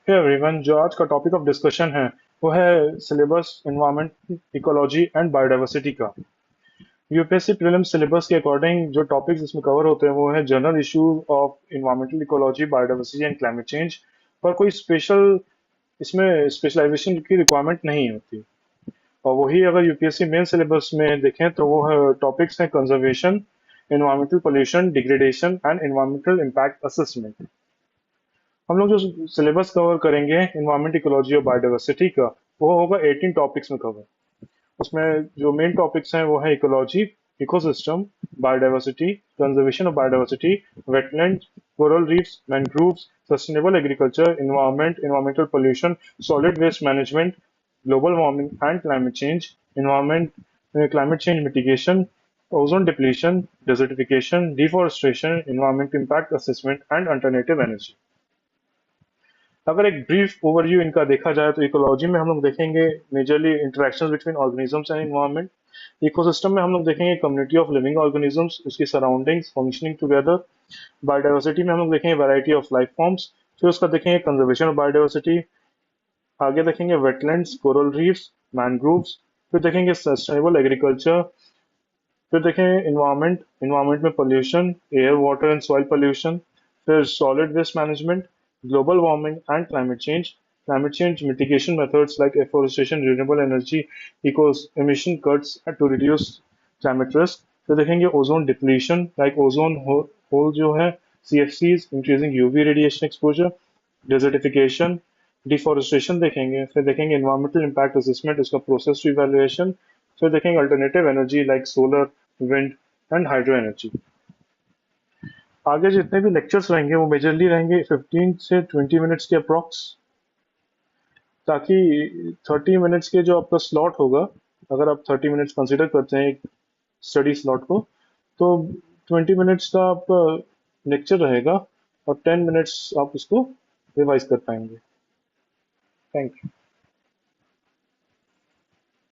Hey everyone, जो आज का टॉपिक ऑफ डिस्कशन है वो है syllabus environment, ecology and biodiversity का। यूपीएससी प्रीलिम्स सिलेबस के अकॉर्डिंग जो टॉपिक्स इसमें कवर होते हैं वो है general issues of environmental ecology, biodiversity and climate change. पर कोई स्पेशल इसमें स्पेशलाइजेशन की रिक्वायरमेंट नहीं होती। और वही अगर यूपीएससी मेन सिलेबस में देखें तो वो है टॉपिक्स हैं conservation, environmental pollution, degradation and environmental impact assessment. हम लोग जो सिलेबस कवर करेंगे इन्वायरमेंट, इकोलॉजी और बायोडाइवर्सिटी का, वो होगा 18 टॉपिक्स में कवर। उसमें जो मेन टॉपिक्स हैं वो है ecology, ecosystem, biodiversity, conservation of biodiversity, wetland, coral reefs, mangroves, sustainable agriculture, environment, environmental pollution, solid waste management, global warming and climate change, environment, climate change mitigation, ozone depletion, desertification, deforestation, environmental impact assessment and alternative energy। अगर एक brief overview इनका देखा जाए तो ecology में हम लोग देखेंगे majorly interactions between organisms and environment. Ecosystem में हम लोग देखेंगे कम्युनिटी ऑफ लिविंग ऑर्गेनिजम्स, उसकी सराउंडिंग्स फंक्शनिंग टुगेदर। बायोडाइवर्सिटी में हम लोग देखेंगे वैरायटी ऑफ लाइफ फॉर्म्स। फिर उसका देखेंगे कंजर्वेशन ऑफ बायोडाइवर्सिटी। आगे देखेंगे वेटलैंड्स, कोरल रीफ्स, मैनग्रोव्स। फिर देखेंगे सस्टेनेबल एग्रीकल्चर। फिर देखेंगे इन्वायरमेंट, इन्वायरमेंट में pollution, air water and soil pollution. फिर solid waste management, global warming and climate change mitigation methods like afforestation, renewable energy, eco emission cuts to reduce climate risk। फिर देखेंगे ozone depletion like ozone hole जो है, CFCs, increasing UV radiation exposure, desertification, deforestation देखेंगे। फिर देखेंगे environmental impact assessment, उसका process to evaluation. फिर देखेंगे alternative energy like solar, wind and hydro energy. आगे जितने भी लेक्चर्स रहेंगे वो मेजरली रहेंगे 15 से 20 मिनट्स के अप्रॉक्स, ताकि 30 मिनट्स के जो आपका स्लॉट होगा, अगर आप 30 मिनट्स कंसिडर करते हैं एक स्टडी स्लॉट को, तो 20 मिनट्स का आपका लेक्चर रहेगा और 10 मिनट्स आप उसको रिवाइज कर पाएंगे। Thank you.